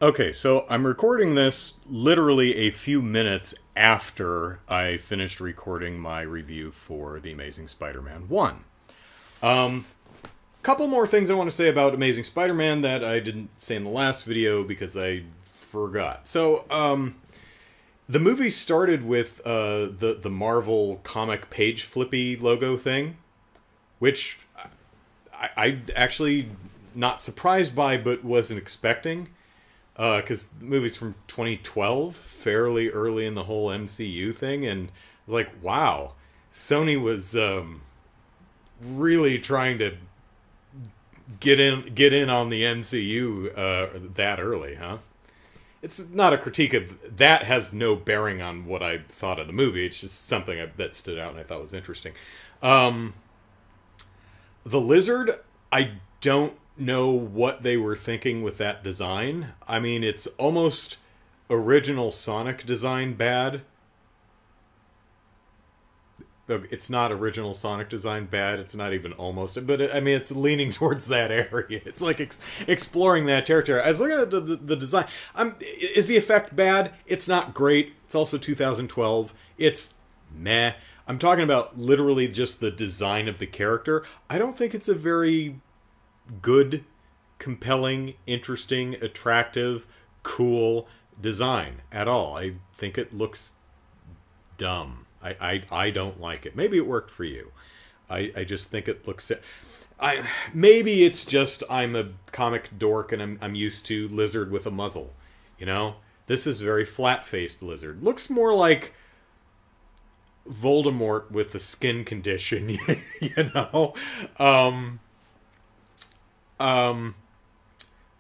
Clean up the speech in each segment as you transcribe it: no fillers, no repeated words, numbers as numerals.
Okay, so I'm recording this literally a few minutes after I finished recording my review for The Amazing Spider-Man 1. Couple more things I want to say about Amazing Spider-Man that I didn't say in the last video because I forgot. So, the movie started with the Marvel comic page flippy logo thing, which I actually not surprised by, but wasn't expecting. Because the movie's from 2012, fairly early in the whole MCU thing, and I was like, wow, Sony was really trying to get in on the MCU that early, huh? It's not a critique of that, has no bearing on what I thought of the movie. It's just something that stood out and I thought was interesting. The Lizard, I don't know what they were thinking with that design. I mean, it's almost original Sonic design bad. It's not original Sonic design bad. It's not even almost. But I mean, it's leaning towards that area. It's like exploring that territory. I was looking at the design. Is the effect bad? It's not great. It's also 2012. It's meh. I'm talking about literally just the design of the character. I don't think it's a very good, compelling, interesting, attractive, cool design at all. I think it looks dumb. I don't like it. Maybe it worked for you. I just think it looks... maybe it's just I'm a comic dork and I'm used to Lizard with a muzzle. You know? This is very flat-faced Lizard. Looks more like Voldemort with a skin condition, you know?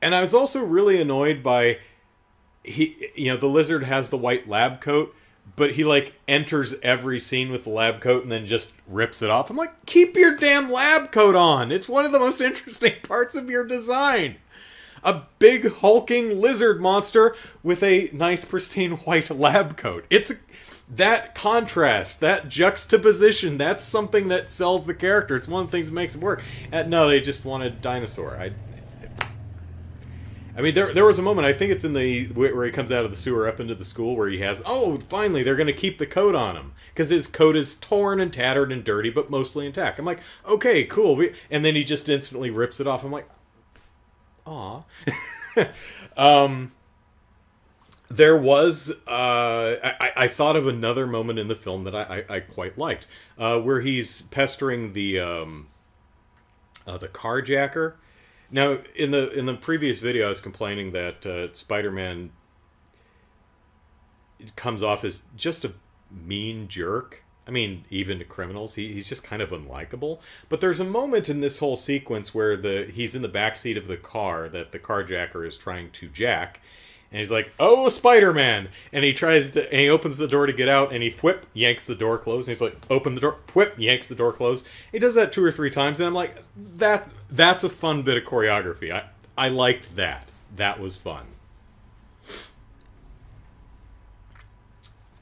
And I was also really annoyed by, the Lizard has the white lab coat, but he, like, enters every scene with the lab coat and then just rips it off. I'm like, keep your damn lab coat on! It's one of the most interesting parts of your design! A big, hulking lizard monster with a nice, pristine white lab coat. That contrast, that juxtaposition, that's something that sells the character. It's one of the things that makes it work. No, they just wanted dinosaur. I mean, there was a moment, I think it's in where he comes out of the sewer up into the school, where he has, oh, finally, they're going to keep the coat on him. Because his coat is torn and tattered and dirty, but mostly intact. I'm like, okay, cool. And then he just instantly rips it off. I'm like, aw. There was, I thought of another moment in the film that I quite liked, where he's pestering the carjacker. Now, in the previous video, I was complaining that Spider-Man comes off as just a mean jerk. I mean, even to criminals, he's just kind of unlikable. But there's a moment in this whole sequence where he's in the backseat of the car that the carjacker is trying to jack. And he's like, oh, Spider-Man! And he he opens the door to get out, and he thwip, yanks the door closed. And he's like, open the door, thwip, yanks the door closed. He does that 2 or 3 times, and I'm like, that's a fun bit of choreography. I liked that. That was fun.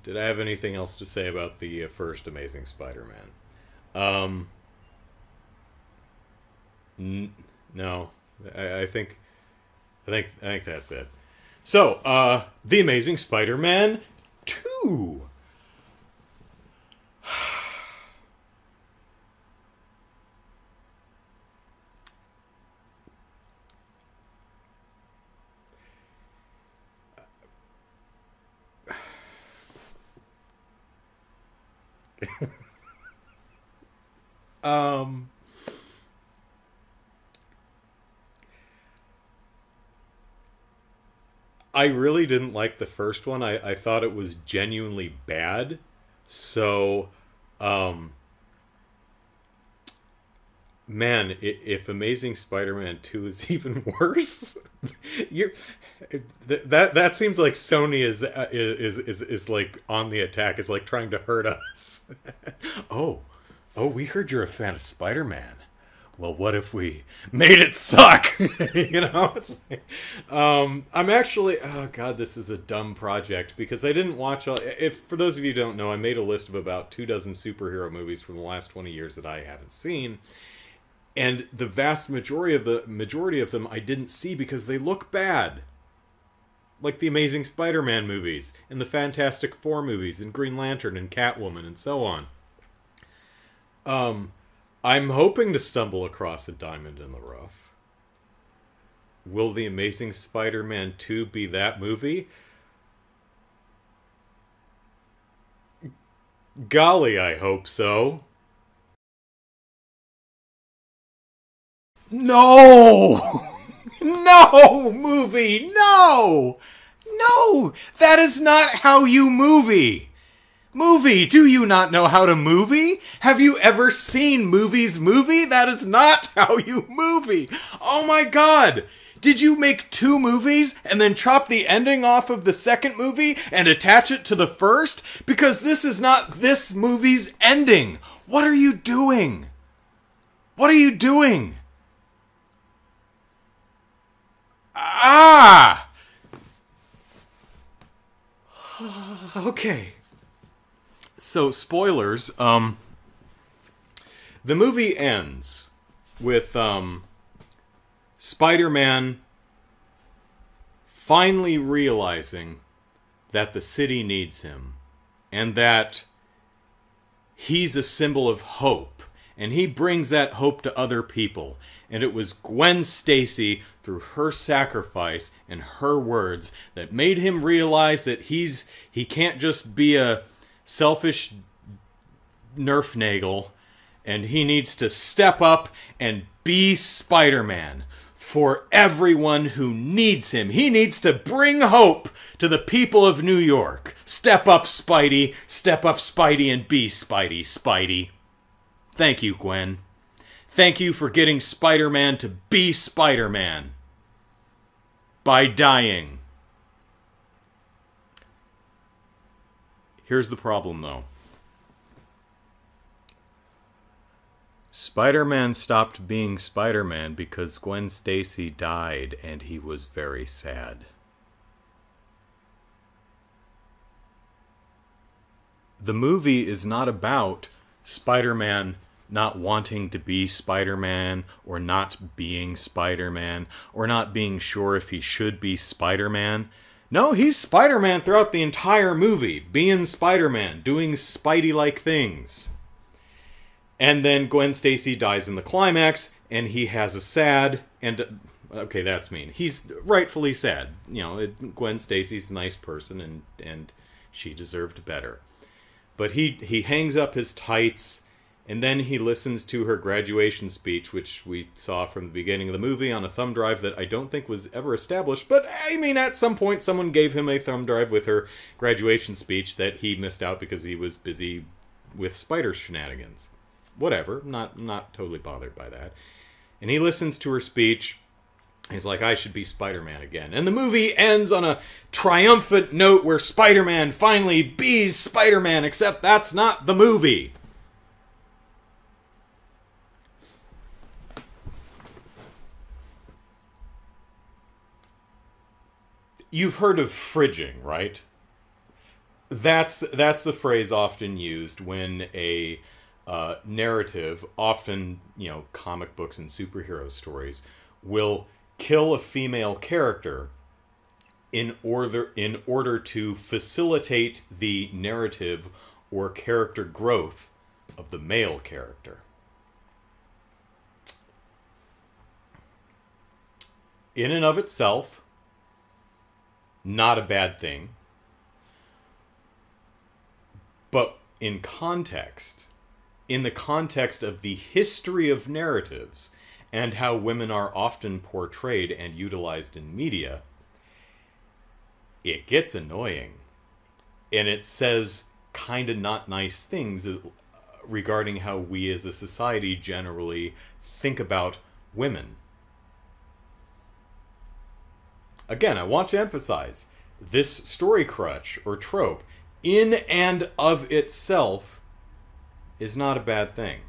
Did I have anything else to say about the first Amazing Spider-Man? No. I think that's it. So, The Amazing Spider-Man 2. I really didn't like the first one. I thought it was genuinely bad. So, man, if Amazing Spider-Man 2 is even worse, that seems like Sony is like on the attack. Is like trying to hurt us. Oh, we heard you're a fan of Spider-Man. Well, what if we made it suck? You know, it's like, I'm actually, oh god, this is a dumb project because I didn't watch, for those of you who don't know, I made a list of about 24 superhero movies from the last 20 years that I haven't seen. And the vast majority of them I didn't see because they look bad. Like the Amazing Spider-Man movies, and the Fantastic Four movies, and Green Lantern, and Catwoman, and so on. I'm hoping to stumble across a diamond in the rough. Will The Amazing Spider-Man 2 be that movie? Golly, I hope so. No! No, movie! No! No! That is not how you movie! Movie, do you not know how to movie? Have you ever seen movies movie? That is not how you movie! Oh my god! Did you make 2 movies and then chop the ending off of the second movie and attach it to the first? Because this is not this movie's ending. What are you doing? What are you doing? Ah! Okay. So, spoilers. The movie ends with, Spider-Man finally realizing that the city needs him and that he's a symbol of hope, and he brings that hope to other people. And it was Gwen Stacy, through her sacrifice and her words, that made him realize that he can't just be a selfish nerf-nagel, and he needs to step up and be Spider-Man for everyone who needs him. He needs to bring hope to the people of New York. Step up, Spidey, and be Spidey, Spidey. Thank you, Gwen. Thank you for getting Spider-Man to be Spider-Man by dying. Here's the problem, though. Spider-Man stopped being Spider-Man because Gwen Stacy died, and he was very sad. The movie is not about Spider-Man not wanting to be Spider-Man, or not being Spider-Man, or not being sure if he should be Spider-Man. No, he's Spider-Man throughout the entire movie, being Spider-Man, doing Spidey-like things. And then Gwen Stacy dies in the climax, and he has a sad, and, okay, that's mean. He's rightfully sad. You know, Gwen Stacy's a nice person, and she deserved better. But he hangs up his tights, and then he listens to her graduation speech, which we saw from the beginning of the movie on a thumb drive that I don't think was ever established. But, I mean, at some point someone gave him a thumb drive with her graduation speech that he missed out because he was busy with spider shenanigans. Whatever, not totally bothered by that. And he listens to her speech. He's like, I should be Spider-Man again. And the movie ends on a triumphant note where Spider-Man finally bees Spider-Man, except that's not the movie. You've heard of fridging, right? That's the phrase often used when a narrative, often, you know, comic books and superhero stories, will kill a female character in order to facilitate the narrative or character growth of the male character. In and of itself, not a bad thing. But in context, in the context of the history of narratives and how women are often portrayed and utilized in media, it gets annoying. And it says kind of not nice things regarding how we as a society generally think about women. Again, I want to emphasize, this story crutch or trope in and of itself is not a bad thing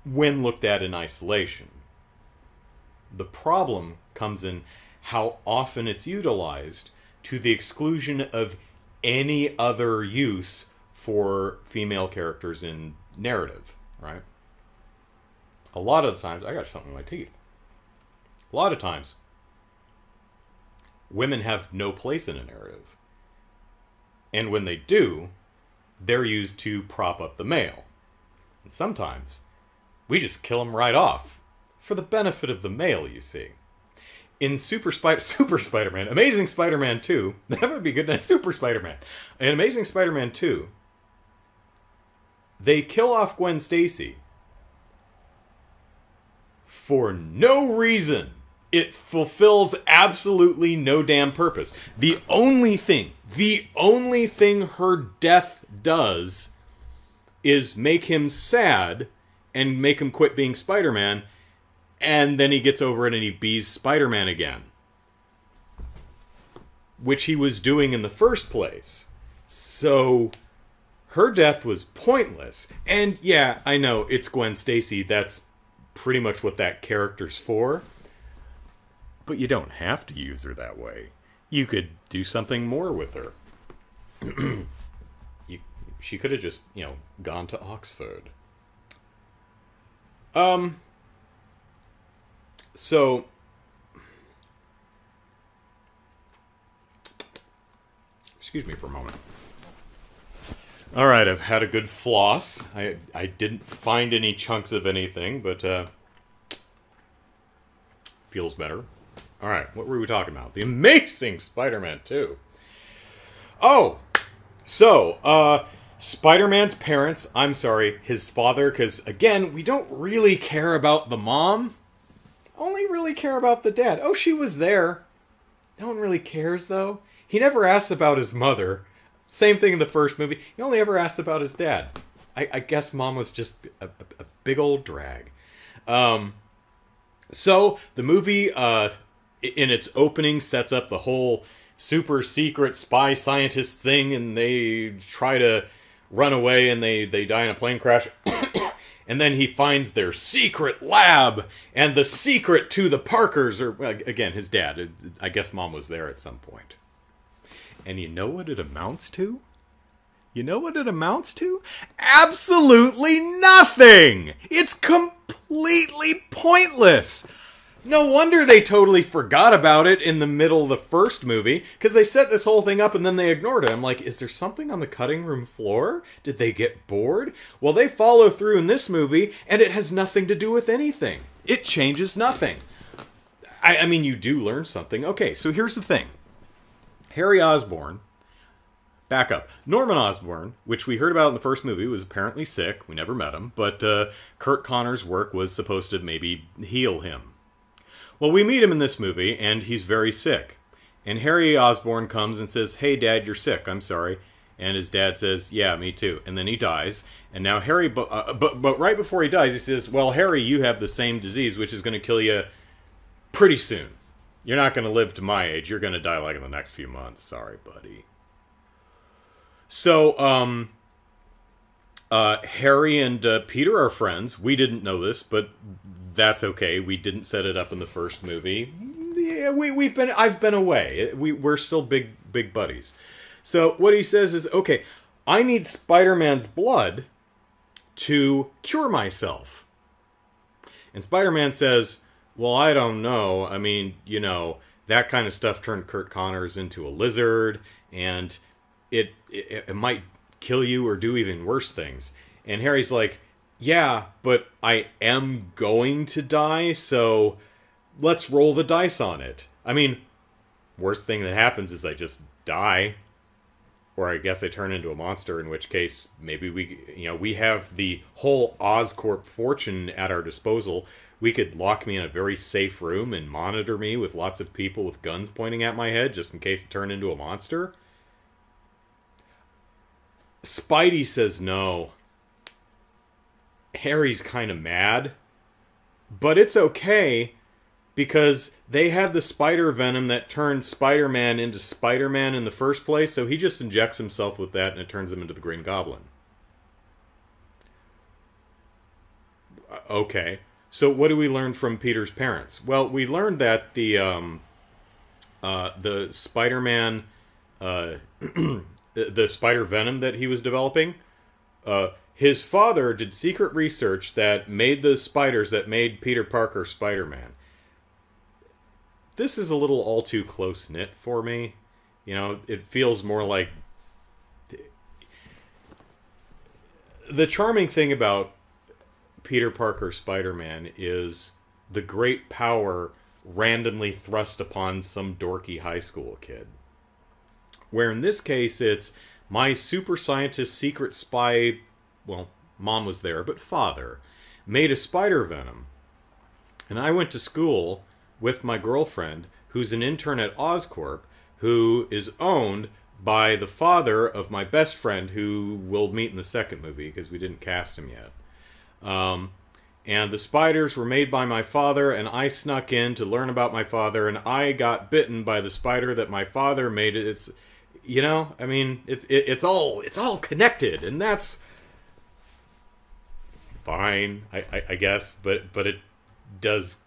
when looked at in isolation. The problem comes in how often it's utilized to the exclusion of any other use for female characters in narrative, right? A lot of the times, I got something in my teeth. A lot of times, women have no place in a narrative. And when they do, they're used to prop up the male. And sometimes, we just kill them right off. For the benefit of the male, you see. In Super Spider-Man, Amazing Spider-Man 2, that would be good, Super Spider-Man. In Amazing Spider-Man 2, they kill off Gwen Stacy for no reason. It fulfills absolutely no damn purpose. The only thing her death does is make him sad and make him quit being Spider-Man, and then he gets over it and he bees Spider-Man again. Which he was doing in the first place. So, her death was pointless. And yeah, I know, it's Gwen Stacy. That's pretty much what that character's for. But you don't have to use her that way. You could do something more with her. She could have just, gone to Oxford. So, excuse me for a moment. All right, I've had a good floss. I didn't find any chunks of anything, but feels better. All right, what were we talking about? The Amazing Spider-Man 2. Oh, so Spider-Man's parents, I'm sorry, his father, because again, we don't really care about the mom. Only really care about the dad. Oh, she was there. No one really cares, though. He never asks about his mother. Same thing in the first movie. He only ever asked about his dad. I guess mom was just a big old drag. So, the movie, in its opening, sets up the whole super secret spy scientist thing, and they try to run away, and they die in a plane crash. And then he finds their secret lab, and the secret to the Parkers, or, again, his dad. I guess mom was there at some point. And you know what it amounts to? You know what it amounts to? Absolutely nothing! It's completely pointless! No wonder they totally forgot about it in the middle of the first movie, because they set this whole thing up and then they ignored it. I'm like, is there something on the cutting room floor? Did they get bored? Well, they follow through in this movie, and it has nothing to do with anything. It changes nothing. I mean, you do learn something. Okay, so here's the thing. Harry Osborn, back up. Norman Osborn, which we heard about in the first movie, was apparently sick. We never met him, but Kurt Connor's work was supposed to maybe heal him. Well, we meet him in this movie, and he's very sick. And Harry Osborn comes and says, "Hey, Dad, you're sick. I'm sorry." And his dad says, "Yeah, me too." And then he dies. And now Harry, but right before he dies, he says, "Well, Harry, you have the same disease, which is going to kill you pretty soon. You're not going to live to my age. You're going to die like in the next few months. Sorry, buddy." So, Harry and Peter are friends. We didn't know this, but that's okay. We didn't set it up in the first movie. Yeah, I've been away. We're still big buddies. So what he says is, okay, I need Spider-Man's blood to cure myself. And Spider-Man says, "Well, I don't know. I mean, that kind of stuff turned Kurt Connors into a lizard, and it might kill you or do even worse things." And Harry's like, "Yeah, but I am going to die, so let's roll the dice on it." I mean, worst thing that happens is I just die. Or I guess I turn into a monster, in which case maybe we have the whole Oscorp fortune at our disposal. We could lock me in a very safe room and monitor me with lots of people with guns pointing at my head just in case I turn into a monster. Spidey says no. Harry's kind of mad, but it's okay because they have the spider venom that turned Spider-Man into Spider-Man in the first place, so he just injects himself with that and it turns him into the Green Goblin. Okay, so what do we learn from Peter's parents? Well, we learned that the Spider-Man, the spider venom that he was developing, his father did secret research that made the spiders that made Peter Parker Spider-Man. this is a little all too close-knit for me. You know, it feels more like... The charming thing about Peter Parker Spider-Man is the great power randomly thrust upon some dorky high school kid. Where in this case, it's my super scientist secret spy, well, mom was there, but father, made a spider venom. And I went to school with my girlfriend, who's an intern at Oscorp, who is owned by the father of my best friend, who we'll meet in the second movie, because we didn't cast him yet. And the spiders were made by my father, and I snuck in to learn about my father, and I got bitten by the spider that my father made. It's, you know, I mean, it's all connected, and that's fine, I guess, but it does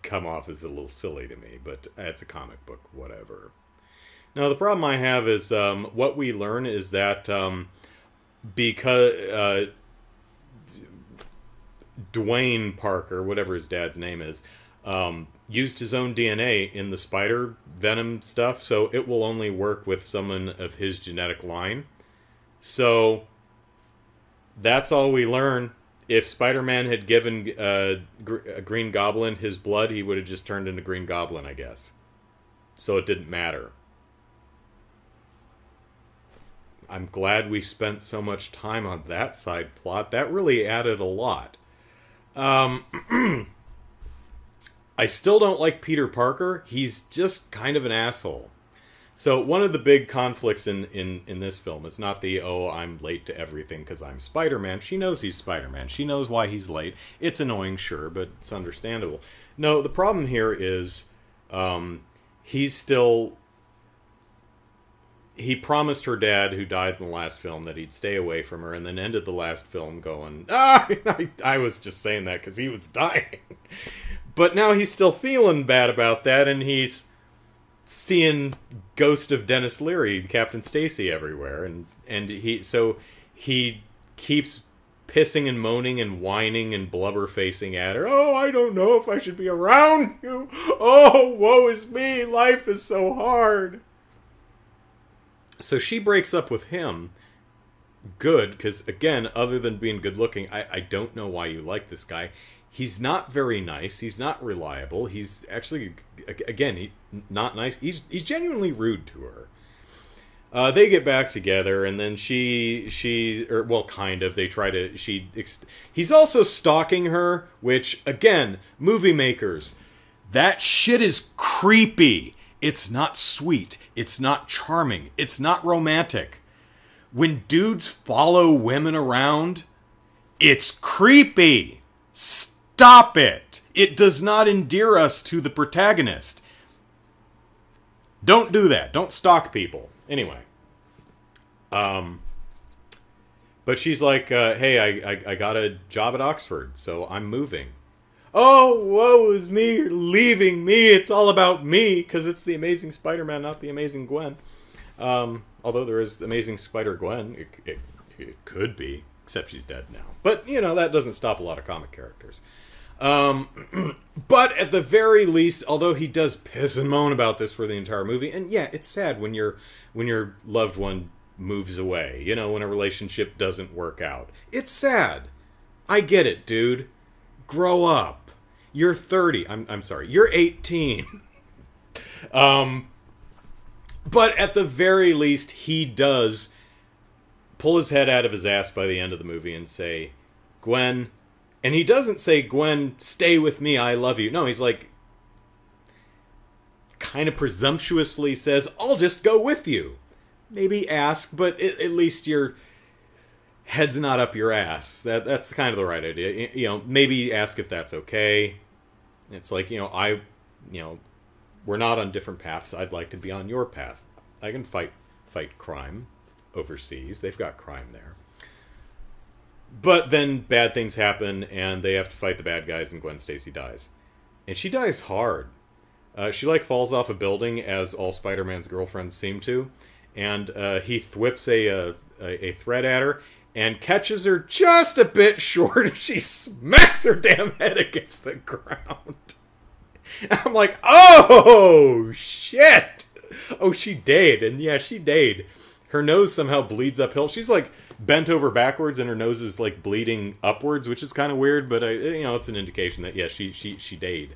come off as a little silly to me, but it's a comic book, whatever. Now, the problem I have is what we learn is that because Dwayne Parker, whatever his dad's name is, used his own DNA in the spider venom stuff, so it will only work with someone of his genetic line. So that's all we learn. If Spider-Man had given a Green Goblin his blood, he would have just turned into Green Goblin, I guess. So it didn't matter. I'm glad we spent so much time on that side plot. That really added a lot. I still don't like Peter Parker. He's just kind of an asshole. So one of the big conflicts in this film is not the, oh, I'm late to everything because I'm Spider-Man. She knows he's Spider-Man. She knows why he's late. It's annoying, sure, but it's understandable. No, the problem here is he's still... He promised her dad, who died in the last film, that he'd stay away from her, and then ended the last film going, I was just saying that because he was dying. But now he's still feeling bad about that, and he's seeing Ghost of Dennis Leary, Captain Stacy, everywhere, and he keeps pissing and moaning and whining and blubber-facing at her. Oh, I don't know if I should be around you. Oh, woe is me. Life is so hard. So she breaks up with him. Good, because, again, other than being good-looking, I don't know why you like this guy. He's not very nice. He's not reliable. He's actually, again, not nice. He's genuinely rude to her. They get back together, and then well, kind of. They try to, he's also stalking her, which, again, movie makers, that shit is creepy. It's not sweet. It's not charming. It's not romantic. When dudes follow women around, it's creepy. Stop it. It does not endear us to the protagonist. Don't do that. Don't stalk people. Anyway. But she's like, hey, I got a job at Oxford, so I'm moving. Oh, woe is me, you're leaving me, it's all about me, because it's the Amazing Spider-Man, not the Amazing Gwen. Although there is Amazing Spider-Gwen, it could be, except she's dead now. But, you know, that doesn't stop a lot of comic characters. But at the very least, although he does piss and moan about this for the entire movie, and yeah, it's sad when your loved one moves away, you know, when a relationship doesn't work out. It's sad. I get it, dude. Grow up. You're 30. I'm sorry. You're 18. But at the very least, he does pull his head out of his ass by the end of the movie and say, Gwen... And he doesn't say, Gwen, stay with me, I love you. No, he's like... kind of presumptuously says, I'll just go with you. Maybe ask, but at least your head's not up your ass. That's kind of the right idea. You know, maybe ask if that's okay. It's like, we're not on different paths. I'd like to be on your path. I can fight crime overseas. They've got crime there. But then bad things happen, and they have to fight the bad guys, and Gwen Stacy dies. And she dies hard. She, falls off a building, as all Spider-Man's girlfriends seem to, and he thwips a thread at her, and catches her just a bit short, and she smacks her damn head against the ground. I'm like, oh, shit! Oh, she died. And yeah, she died. Her nose somehow bleeds uphill. She's like bent over backwards and her nose is like bleeding upwards, which is kind of weird, but it's an indication that, yeah, she died.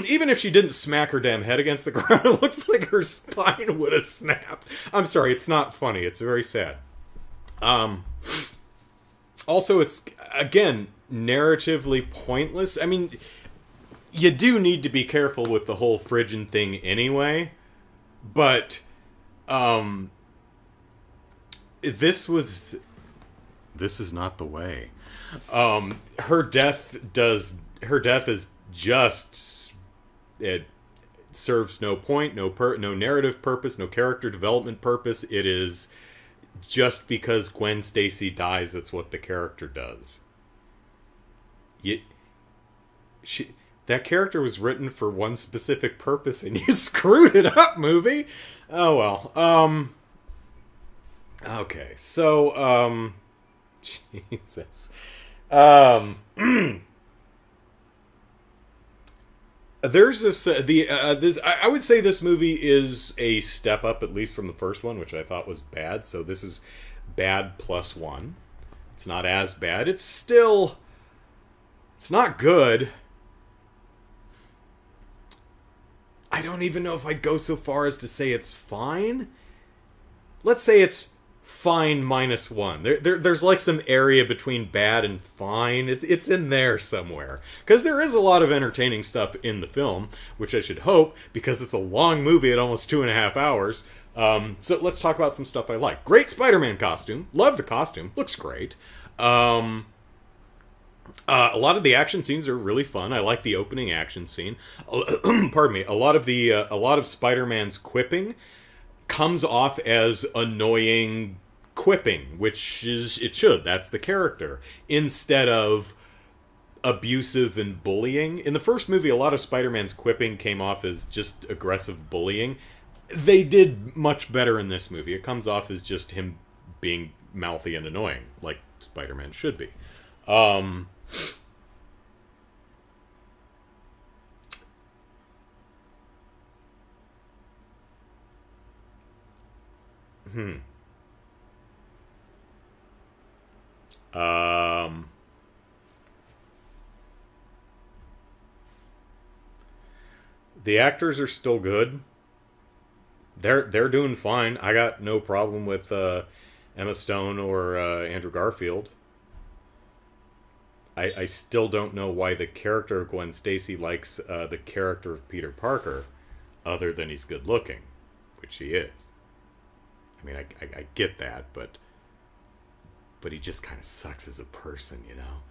Even if she didn't smack her damn head against the ground, it looks like her spine would have snapped. I'm sorry, it's not funny. It's very sad. Also, it's, again, narratively pointless. I mean, you do need to be careful with the whole Phrygian thing anyway, but, this is not the way. Her death is just, it serves no point, no narrative purpose, no character development purpose. It is just because Gwen Stacy dies, that's what the character does. That character was written for one specific purpose, and you screwed it up, movie. Oh well. Okay, so Jesus. There's this I would say this movie is a step up, at least from the first one, which I thought was bad. So this is bad plus one. It's not as bad. It's not good. I don't even know if I'd go so far as to say it's fine. Let's say it's fine minus one. There's like some area between bad and fine. It's in there somewhere. Because there is a lot of entertaining stuff in the film, which I should hope, because it's a long movie at almost 2.5 hours. So let's talk about some stuff I like. Great Spider-Man costume. Love the costume. Looks great. A lot of the action scenes are really fun. I like the opening action scene. Pardon me. A lot of Spider-Man's quipping comes off as annoying quipping, which is, it should. That's the character. Instead of abusive and bullying. In the first movie, a lot of Spider-Man's quipping came off as just aggressive bullying. They did much better in this movie. It comes off as just him being mouthy and annoying, like Spider-Man should be. The actors are still good. They're doing fine. I got no problem with Emma Stone or Andrew Garfield. I still don't know why the character of Gwen Stacy likes the character of Peter Parker, other than he's good looking, which he is. I mean, I get that, but he just kind of sucks as a person, you know?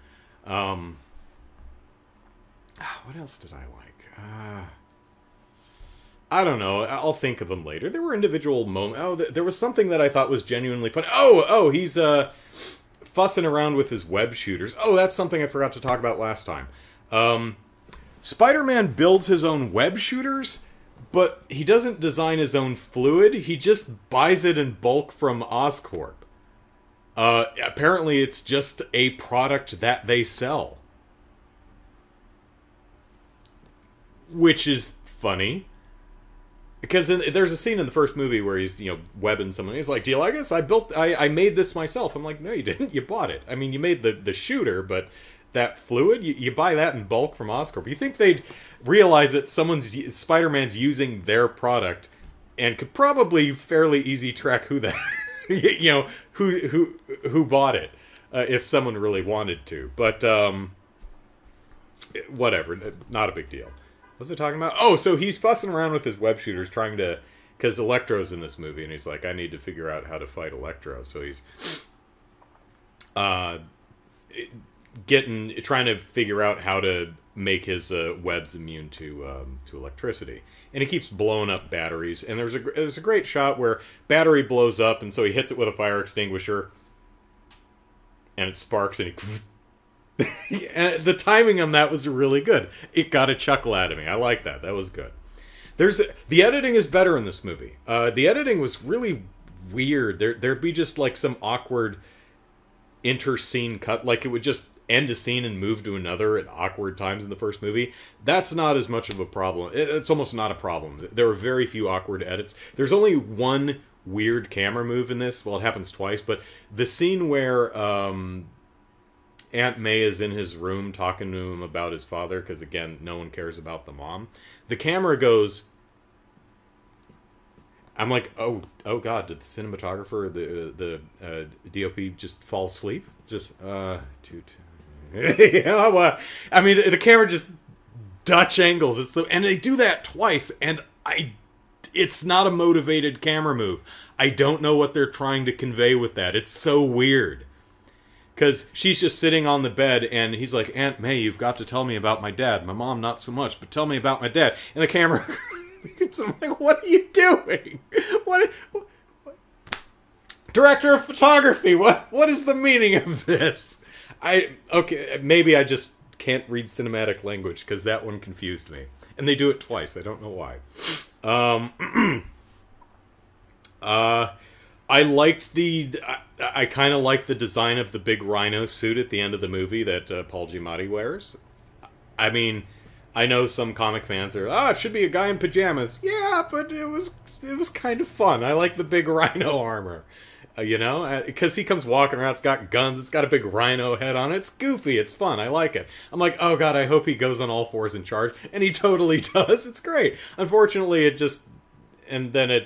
What else did I like? I don't know. I'll think of them later. There were individual moments. Oh, there was something that I thought was genuinely fun. Oh, he's fussing around with his web shooters. Oh, that's something I forgot to talk about last time. Spider-Man builds his own web shooters, but he doesn't design his own fluid. He just buys it in bulk from Oscorp. Apparently it's just a product that they sell. Which is funny. Because there's a scene in the first movie where he's, webbing someone. He's like, do you like this? I made this myself. I'm like, no, you didn't. You bought it. I mean, you made the shooter, but that fluid, you buy that in bulk from Oscorp. You think they'd realize that Spider-Man's using their product and could probably fairly easy track who that, who bought it, if someone really wanted to. But, whatever. Not a big deal. What's he talking about? Oh, so he's fussing around with his web shooters trying to... Because Electro's in this movie, and he's like, I need to figure out how to fight Electro. So he's... trying to figure out how to make his webs immune to electricity. And he keeps blowing up batteries. And there's a great shot where battery blows up, and so he hits it with a fire extinguisher. And it sparks, and he... And the timing on that was really good. It got a chuckle out of me. I like that. That was good. The editing is better in this movie. The editing was really weird. There'd be just like some awkward inter-scene cut. Like it would just end a scene and move to another at awkward times in the first movie, that's not as much of a problem. It's almost not a problem. There are very few awkward edits. There's only one weird camera move in this. Well, it happens twice, but the scene where Aunt May is in his room talking to him about his father, because again, no one cares about the mom. The camera goes... I'm like, oh God, did the cinematographer, the DOP just fall asleep? Just, yeah, well, I mean, the camera just Dutch angles. And they do that twice, and it's not a motivated camera move. I don't know what they're trying to convey with that. It's so weird. Because she's just sitting on the bed, and he's like, Aunt May, you've got to tell me about my dad. My mom, not so much, but tell me about my dad. And the camera... I'm like, what are you doing? What? Director of photography, what is the meaning of this? Okay, maybe I just can't read cinematic language, because that one confused me. And they do it twice, I don't know why. I liked I kind of liked the design of the big rhino suit at the end of the movie that Paul Giamatti wears. I mean... I know some comic fans are, it should be a guy in pajamas. Yeah, but it was kind of fun. I like the big rhino armor, you know? Because he comes walking around, it's got guns, it's got a big rhino head on it. It's goofy, it's fun, I like it. I'm like, oh God, I hope he goes on all fours in charge. And he totally does, it's great. Unfortunately, it just... And then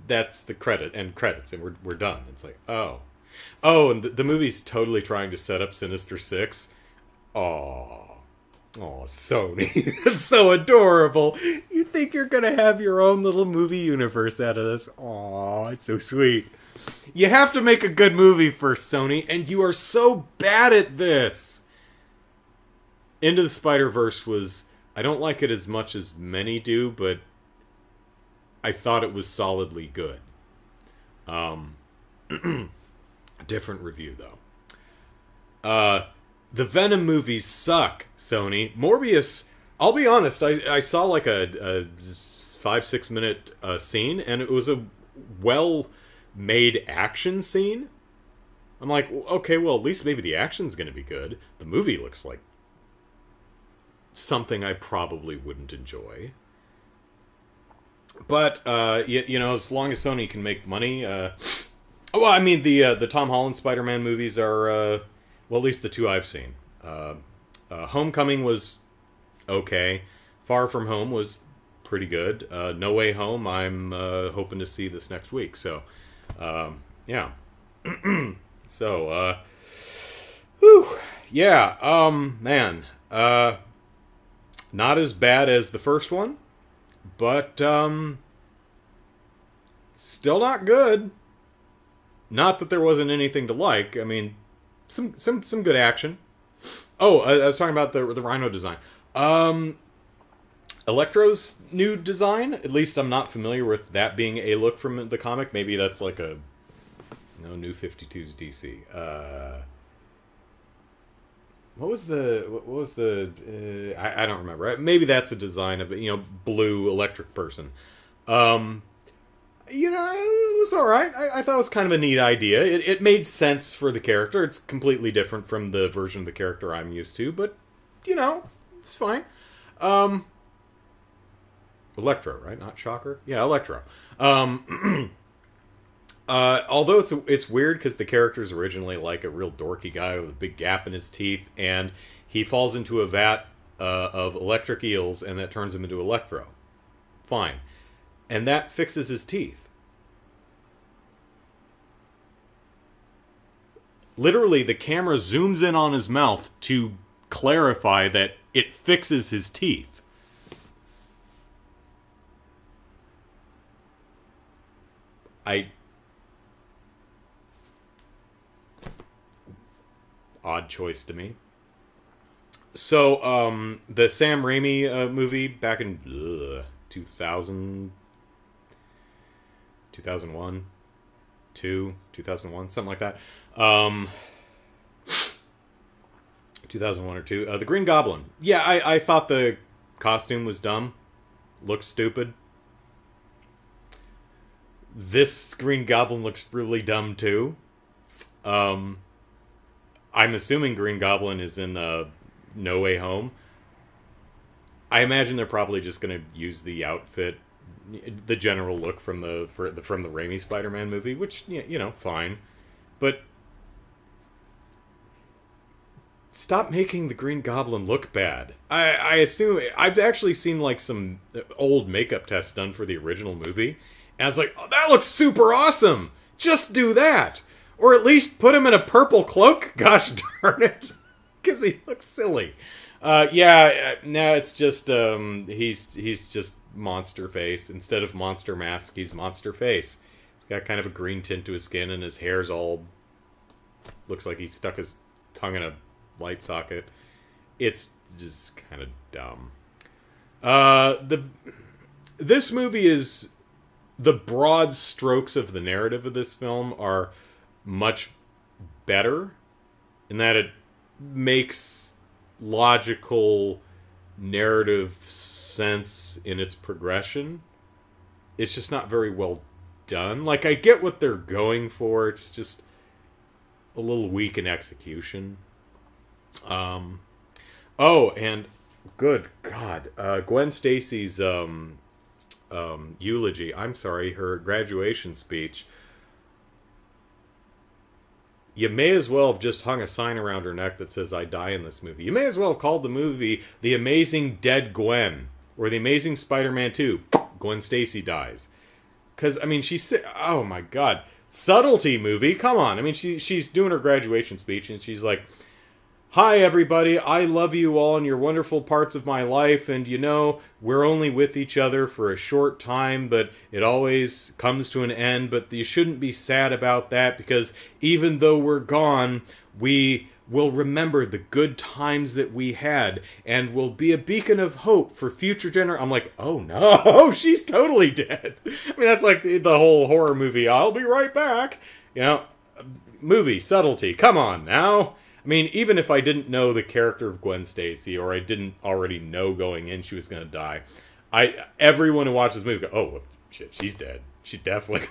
that's the credits, and we're done. It's like, oh. Oh, and the movie's totally trying to set up Sinister Six. Oh, Sony. That's so adorable. You think you're going to have your own little movie universe out of this. Aw, it's so sweet. You have to make a good movie first, Sony, and you are so bad at this. Into the Spider-Verse was... I don't like it as much as many do, but I thought it was solidly good. Different review, though. The Venom movies suck, Sony. Morbius, I'll be honest, I saw like a 5-6 minute scene, and it was a well-made action scene. I'm like, okay, well, at least maybe the action's going to be good. The movie looks like something I probably wouldn't enjoy. But, you know, as long as Sony can make money... well, I mean, the Tom Holland Spider-Man movies are... well, at least the two I've seen. Homecoming was okay. Far From Home was pretty good. No Way Home, I'm hoping to see this next week. So, yeah. So, whew. Yeah, man. Not as bad as the first one, but still not good. Not that there wasn't anything to like. I mean... Some good action. Oh, I was talking about the Rhino design. Electro's new design. At least I'm not familiar with that being a look from the comic. Maybe that's like a New 52's DC. What was the? I don't remember. Maybe that's a design of blue electric person. You know, it was alright. I thought it was kind of a neat idea. It made sense for the character. It's completely different from the version of the character I'm used to, but, you know, it's fine. Electro, right? Not Shocker? Yeah, Electro. Although it's weird because the character's originally like a real dorky guy with a big gap in his teeth, and he falls into a vat of electric eels, and that turns him into Electro. Fine. And that fixes his teeth. Literally, the camera zooms in on his mouth to clarify that it fixes his teeth. Odd choice to me. So, the Sam Raimi movie back in 2000... 2001, 2001, something like that. 2001 or 2. The Green Goblin. Yeah, I thought the costume was dumb. Looked stupid. This Green Goblin looks really dumb, too. I'm assuming Green Goblin is in No Way Home. I imagine they're probably just going to use the outfit, the general look from the Raimi Spider-Man movie, which, you know, fine. But stop making the Green Goblin look bad. I assume... I've actually seen, like, some old makeup tests done for the original movie, and I was like, oh, that looks super awesome! Just do that! Or at least put him in a purple cloak? Gosh darn it! Because he looks silly. Yeah, now it's just, he's just Monster Face. Instead of Monster Mask, he's Monster Face. He's got kind of a green tint to his skin, and his hair's all... looks like he stuck his tongue in a light socket. It's just kind of dumb. This movie is... the broad strokes of the narrative of this film are much better in that it makes logical narrative sense in its progression. It's just not very well done. Like, I get what they're going for. It's just a little weak in execution. Oh, and good God, Gwen Stacy's eulogy. I'm sorry, her graduation speech. You may as well have just hung a sign around her neck that says, I die in this movie. You may as well have called the movie The Amazing Dead Gwen. Or The Amazing Spider-Man 2. Gwen Stacy dies. Because, I mean, oh my God. Subtlety movie? Come on. I mean, she's doing her graduation speech, and she's like, hi, everybody. I love you all and your wonderful parts of my life. And, you know, we're only with each other for a short time, but it always comes to an end. But you shouldn't be sad about that, because even though we're gone, we will remember the good times that we had and will be a beacon of hope for future generations. I'm like, oh no, she's totally dead. I mean, that's like the whole horror movie, I'll be right back. You know, movie, subtlety. Come on now. I mean, even if I didn't know the character of Gwen Stacy, or I didn't already know going in she was going to die, everyone who watches this movie go, oh, shit, she's dead. She definitely...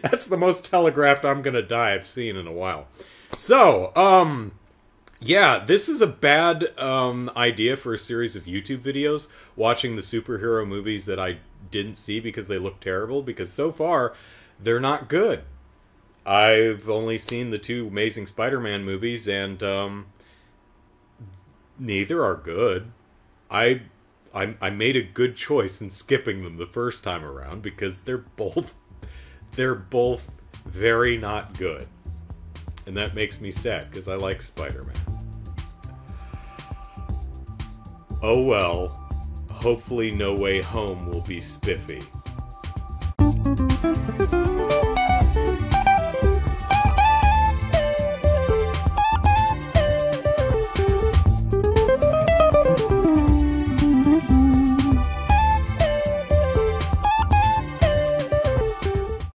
That's the most telegraphed I'm going to die I've seen in a while. So, yeah, this is a bad idea for a series of YouTube videos, watching the superhero movies that I didn't see because they look terrible, because so far, they're not good. I've only seen the 2 Amazing Spider-Man movies, and neither are good. I made a good choice in skipping them the first time around, because they're both very not good. And that makes me sad, because I like Spider-Man. Oh well. Hopefully No Way Home will be spiffy.